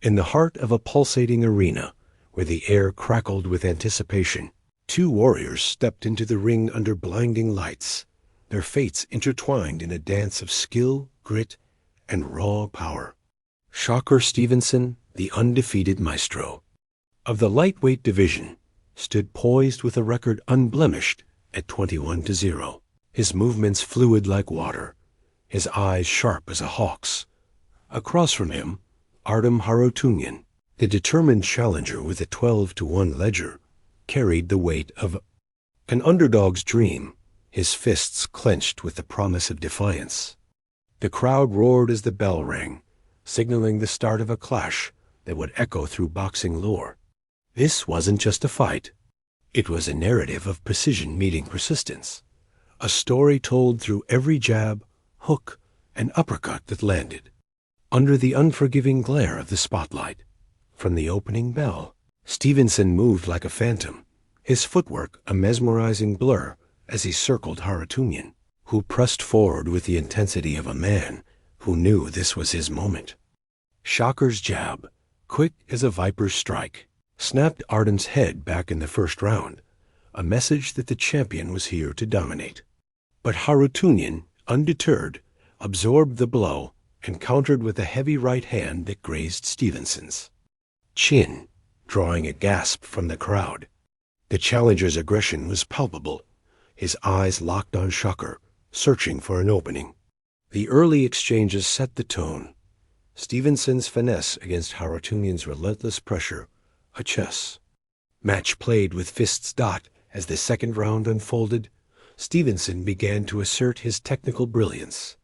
In the heart of a pulsating arena, where the air crackled with anticipation, two warriors stepped into the ring under blinding lights, their fates intertwined in a dance of skill, grit, and raw power. Shakur Stevenson, the undefeated maestro of the lightweight division, stood poised with a record unblemished at 21-0. His movements fluid like water, his eyes sharp as a hawk's. Across from him, Artem Harutyunyan, the determined challenger with a 12-1 ledger, carried the weight of an underdog's dream, his fists clenched with the promise of defiance. The crowd roared as the bell rang, signaling the start of a clash that would echo through boxing lore. This wasn't just a fight. It was a narrative of precision meeting persistence, a story told through every jab, hook, and uppercut that landed. Under the unforgiving glare of the spotlight, from the opening bell, Stevenson moved like a phantom, his footwork a mesmerizing blur as he circled Harutyunyan, who pressed forward with the intensity of a man who knew this was his moment. Shakur's jab, quick as a viper's strike, snapped Artem's head back in the first round, a message that the champion was here to dominate. But Harutyunyan, undeterred, absorbed the blow and countered with a heavy right hand that grazed Stevenson's chin, drawing a gasp from the crowd. The challenger's aggression was palpable, his eyes locked on Shakur, searching for an opening. The early exchanges set the tone. Stevenson's finesse against Harutyunyan's relentless pressure, a chess match played with fists. As the second round unfolded, Stevenson began to assert his technical brilliance.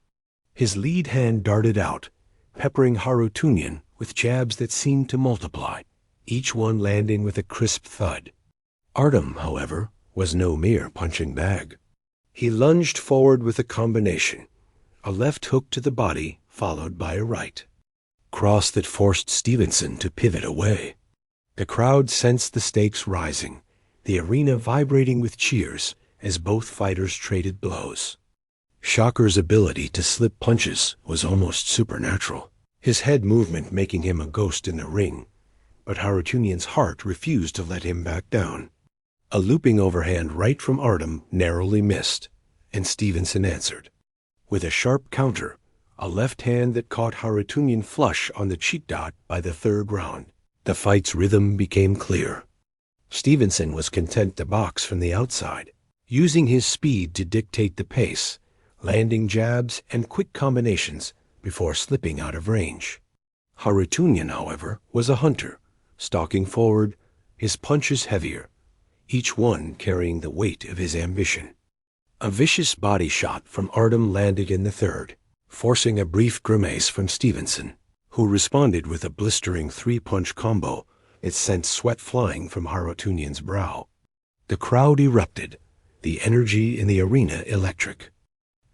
His lead hand darted out, peppering Harutyunyan with jabs that seemed to multiply, each one landing with a crisp thud. Artem, however, was no mere punching bag. He lunged forward with a combination, a left hook to the body followed by a right cross that forced Stevenson to pivot away. The crowd sensed the stakes rising, the arena vibrating with cheers as both fighters traded blows. Shakur's ability to slip punches was almost supernatural, his head movement making him a ghost in the ring, but Harutyunyan's heart refused to let him back down. A looping overhand right from Artem narrowly missed, and Stevenson answered with a sharp counter, a left hand that caught Harutyunyan flush on the cheek by the third round. The fight's rhythm became clear. Stevenson was content to box from the outside, using his speed to dictate the pace, landing jabs and quick combinations before slipping out of range. Harutyunyan, however, was a hunter, stalking forward, his punches heavier, each one carrying the weight of his ambition. A vicious body shot from Artem landed in the third, forcing a brief grimace from Stevenson, who responded with a blistering three-punch combo that sent sweat flying from Harutyunyan's brow. The crowd erupted, the energy in the arena electric,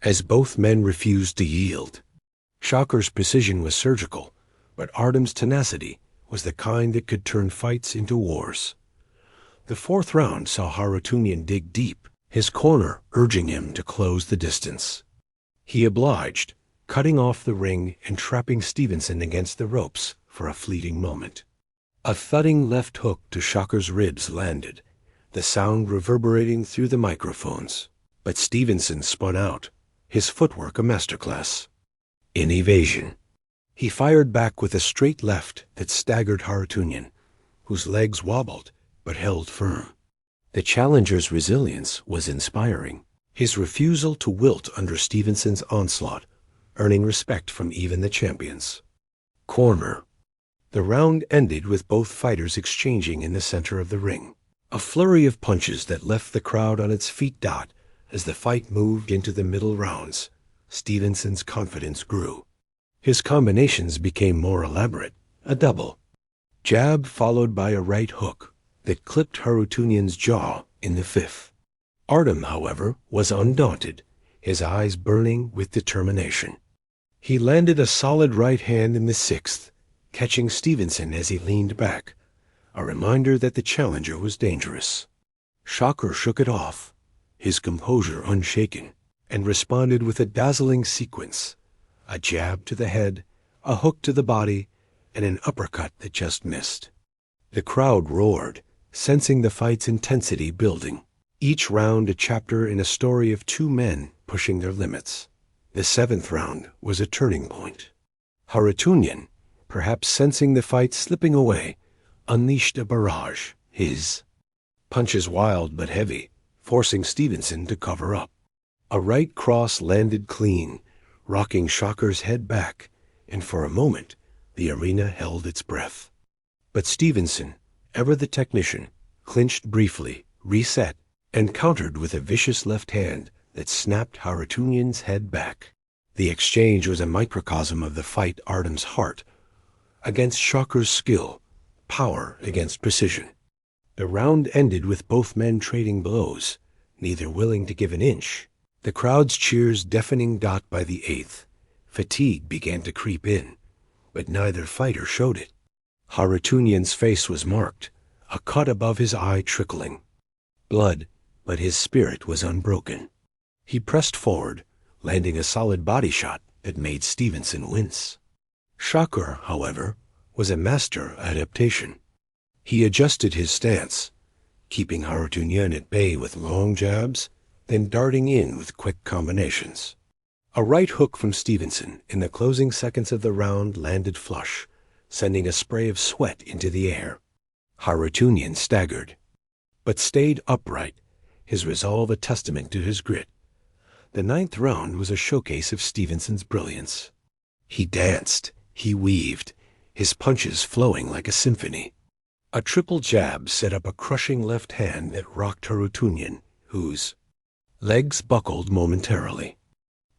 as both men refused to yield. Shakur's precision was surgical, but Artem's tenacity was the kind that could turn fights into wars. The fourth round saw Harutyunyan dig deep, his corner urging him to close the distance. He obliged, cutting off the ring and trapping Stevenson against the ropes for a fleeting moment. A thudding left hook to Shakur's ribs landed, the sound reverberating through the microphones. But Stevenson spun out, his footwork a masterclass in evasion. He fired back with a straight left that staggered Harutyunyan, whose legs wobbled but held firm. The challenger's resilience was inspiring, his refusal to wilt under Stevenson's onslaught earning respect from even the champions. Corner. The round ended with both fighters exchanging in the center of the ring. A flurry of punches that left the crowd on its feet. As the fight moved into the middle rounds, Stevenson's confidence grew. His combinations became more elaborate, a double jab followed by a right hook that clipped Harutyunyan's jaw in the fifth. Artem, however, was undaunted, his eyes burning with determination. He landed a solid right hand in the sixth, catching Stevenson as he leaned back, a reminder that the challenger was dangerous. Shakur shook it off, his composure unshaken, and responded with a dazzling sequence, a jab to the head, a hook to the body, and an uppercut that just missed. The crowd roared, sensing the fight's intensity building. Each round a chapter in a story of two men pushing their limits. The seventh round was a turning point. Harutyunyan, perhaps sensing the fight slipping away, unleashed a barrage. His punches wild but heavy, forcing Stevenson to cover up. A right cross landed clean, rocking Shakur's head back, and for a moment the arena held its breath. But Stevenson, ever the technician, clinched briefly, reset, and countered with a vicious left hand that snapped Harutyunyan's head back. The exchange was a microcosm of the fight Artem's heart against Shakur's skill, power against precision. The round ended with both men trading blows, neither willing to give an inch. The crowd's cheers deafening. By the eighth, fatigue began to creep in, but neither fighter showed it. Harutyunyan's face was marked, a cut above his eye trickling blood, but his spirit was unbroken. He pressed forward, landing a solid body shot that made Stevenson wince. Shakur, however, was a master adaptation. He adjusted his stance, keeping Harutyunyan at bay with long jabs, then darting in with quick combinations. A right hook from Stevenson in the closing seconds of the round landed flush, sending a spray of sweat into the air. Harutyunyan staggered, but stayed upright, his resolve a testament to his grit. The ninth round was a showcase of Stevenson's brilliance. He danced, he weaved, his punches flowing like a symphony. A triple jab set up a crushing left hand that rocked Harutyunyan, whose legs buckled momentarily.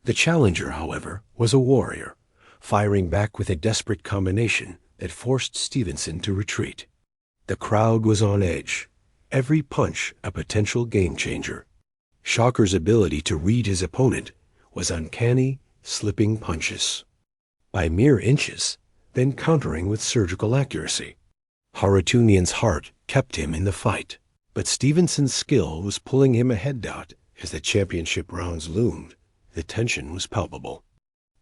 The challenger, however, was a warrior, firing back with a desperate combination that forced Stevenson to retreat. The crowd was on edge, every punch a potential game-changer. Shakur's ability to read his opponent was uncanny, slipping punches by mere inches, then countering with surgical accuracy. Harutyunyan's heart kept him in the fight, but Stevenson's skill was pulling him ahead. As the championship rounds loomed, the tension was palpable.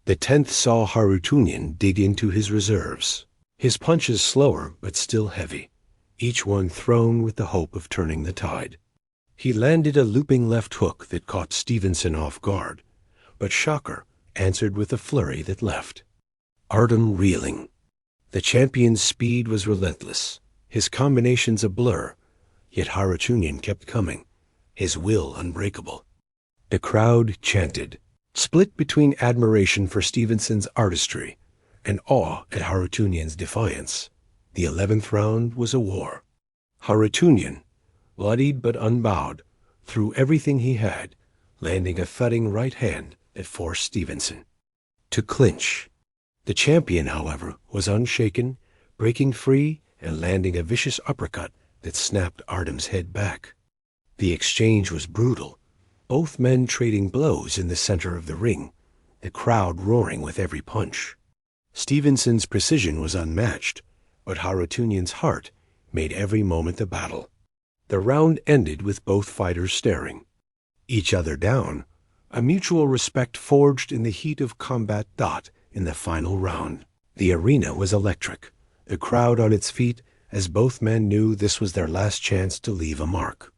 The 10th saw Harutyunyan dig into his reserves, his punches slower but still heavy, each one thrown with the hope of turning the tide. He landed a looping left hook that caught Stevenson off guard, but Shakur answered with a flurry that left Artem reeling. The champion's speed was relentless, his combinations a blur, yet Harutyunyan kept coming, his will unbreakable. The crowd chanted, split between admiration for Stevenson's artistry and awe at Harutyunyan's defiance. The 11th round was a war. Harutyunyan, bloodied but unbowed, threw everything he had, landing a thudding right hand that forced Stevenson to clinch. The champion, however, was unshaken, breaking free and landing a vicious uppercut that snapped Artem's head back. The exchange was brutal, both men trading blows in the center of the ring, the crowd roaring with every punch. Stevenson's precision was unmatched, but Harutyunyan's heart made every moment a battle. The round ended with both fighters staring each other down, a mutual respect forged in the heat of combat. In the final round, the arena was electric, the crowd on its feet as both men knew this was their last chance to leave a mark.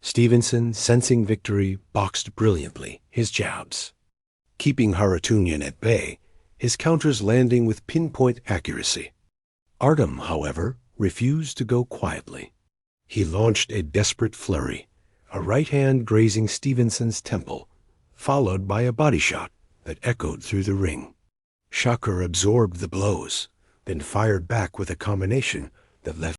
Stevenson, sensing victory, boxed brilliantly, his jabs keeping Harutyunyan at bay, his counters landing with pinpoint accuracy. Artem, however, refused to go quietly. He launched a desperate flurry, a right hand grazing Stevenson's temple, followed by a body shot that echoed through the ring. Shakur absorbed the blows, then fired back with a combination that left